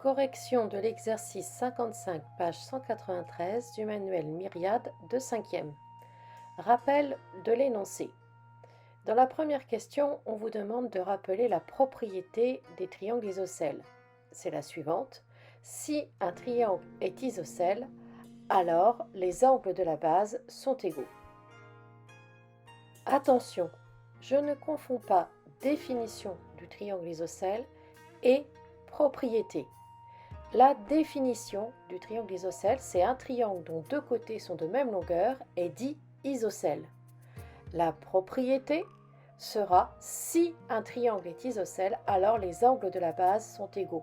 Correction de l'exercice 55, page 193 du manuel Myriade de 5e. Rappel de l'énoncé. Dans la première question, on vous demande de rappeler la propriété des triangles isocèles. C'est la suivante. Si un triangle est isocèle, alors les angles de la base sont égaux. Attention, je ne confonds pas définition du triangle isocèle et propriété. La définition du triangle isocèle, c'est un triangle dont deux côtés sont de même longueur est dit isocèle. La propriété sera si un triangle est isocèle, alors les angles de la base sont égaux.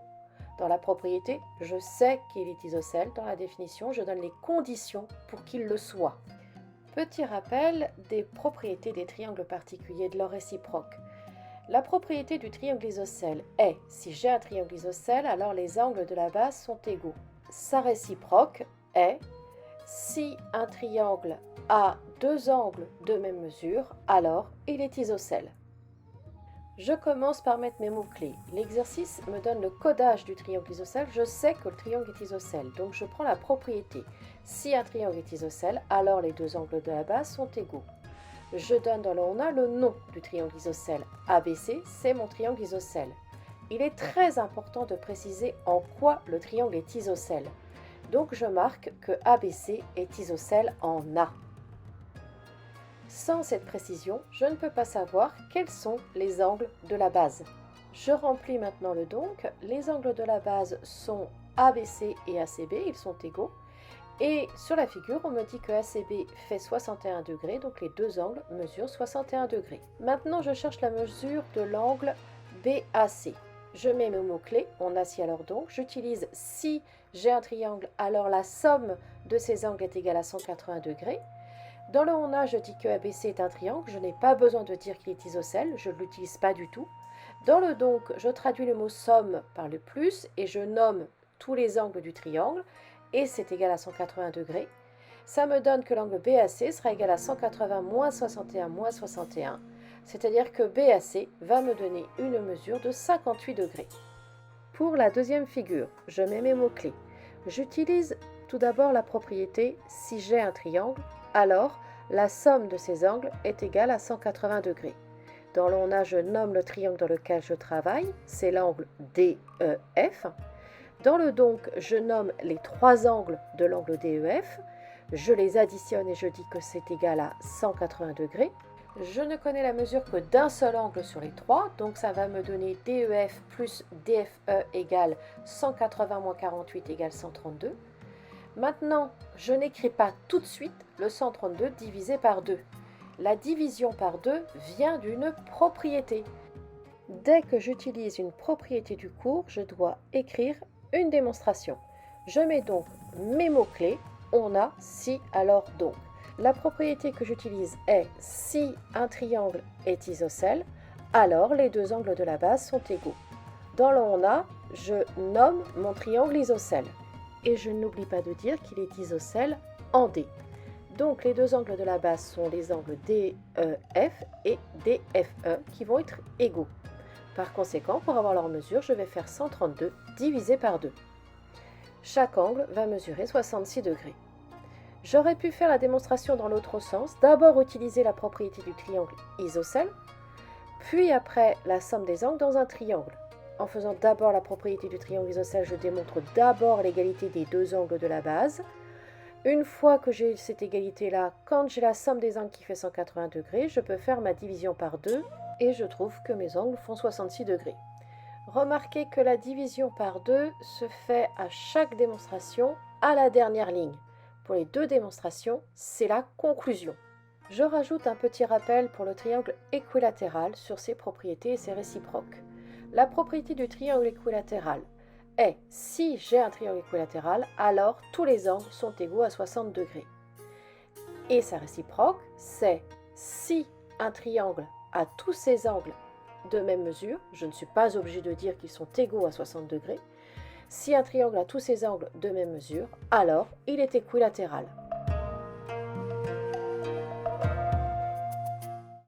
Dans la propriété, je sais qu'il est isocèle. Dans la définition, je donne les conditions pour qu'il le soit. Petit rappel des propriétés des triangles particuliers de leur réciproque. La propriété du triangle isocèle est, si j'ai un triangle isocèle, alors les angles de la base sont égaux. Sa réciproque est, si un triangle a deux angles de même mesure, alors il est isocèle. Je commence par mettre mes mots-clés. L'exercice me donne le codage du triangle isocèle. Je sais que le triangle est isocèle, donc je prends la propriété. Si un triangle est isocèle, alors les deux angles de la base sont égaux. Je donne dans le on a le nom du triangle isocèle. ABC, c'est mon triangle isocèle. Il est très important de préciser en quoi le triangle est isocèle. Donc je marque que ABC est isocèle en A. Sans cette précision, je ne peux pas savoir quels sont les angles de la base. Je remplis maintenant le donc. Les angles de la base sont ABC et ACB, ils sont égaux. Et sur la figure, on me dit que ACB fait 61 degrés, donc les deux angles mesurent 61 degrés. Maintenant, je cherche la mesure de l'angle BAC. Je mets mes mots-clés, on a si alors donc. J'utilise si j'ai un triangle, alors la somme de ces angles est égale à 180 degrés. Dans le on a, je dis que ABC est un triangle, je n'ai pas besoin de dire qu'il est isocèle, je ne l'utilise pas du tout. Dans le donc, je traduis le mot somme par le plus et je nomme tous les angles du triangle et c'est égal à 180 degrés. Ça me donne que l'angle BAC sera égal à 180 moins 61 moins 61, c'est-à-dire que BAC va me donner une mesure de 58 degrés. Pour la deuxième figure, je mets mes mots-clés. J'utilise tout d'abord la propriété si j'ai un triangle, alors la somme de ces angles est égale à 180 degrés. Dans le on a, je nomme le triangle dans lequel je travaille, c'est l'angle DEF. Dans le donc, je nomme les trois angles de l'angle DEF, je les additionne et je dis que c'est égal à 180 degrés. Je ne connais la mesure que d'un seul angle sur les trois, donc ça va me donner DEF plus DFE égale 180 moins 48 égale 132. Maintenant, je n'écris pas tout de suite le 132 divisé par 2. La division par 2 vient d'une propriété. Dès que j'utilise une propriété du cours, je dois écrire une démonstration. Je mets donc mes mots-clés, on a, si, alors, donc. La propriété que j'utilise est si un triangle est isocèle, alors les deux angles de la base sont égaux. Dans le on a, je nomme mon triangle isocèle. Et je n'oublie pas de dire qu'il est isocèle en D. Donc les deux angles de la base sont les angles DEF et DFE qui vont être égaux. Par conséquent, pour avoir leur mesure, je vais faire 132 divisé par 2. Chaque angle va mesurer 66 degrés. J'aurais pu faire la démonstration dans l'autre sens, d'abord utiliser la propriété du triangle isocèle, puis après la somme des angles dans un triangle. En faisant d'abord la propriété du triangle isocèle, je démontre d'abord l'égalité des deux angles de la base. Une fois que j'ai cette égalité-là, quand j'ai la somme des angles qui fait 180 degrés, je peux faire ma division par 2 et je trouve que mes angles font 66 degrés. Remarquez que la division par 2 se fait à chaque démonstration à la dernière ligne. Pour les deux démonstrations, c'est la conclusion. Je rajoute un petit rappel pour le triangle équilatéral sur ses propriétés et ses réciproques. La propriété du triangle équilatéral est si j'ai un triangle équilatéral, alors tous les angles sont égaux à 60 degrés. Et sa réciproque, c'est si un triangle a tous ses angles de même mesure, je ne suis pas obligé de dire qu'ils sont égaux à 60 degrés, si un triangle a tous ses angles de même mesure, alors il est équilatéral.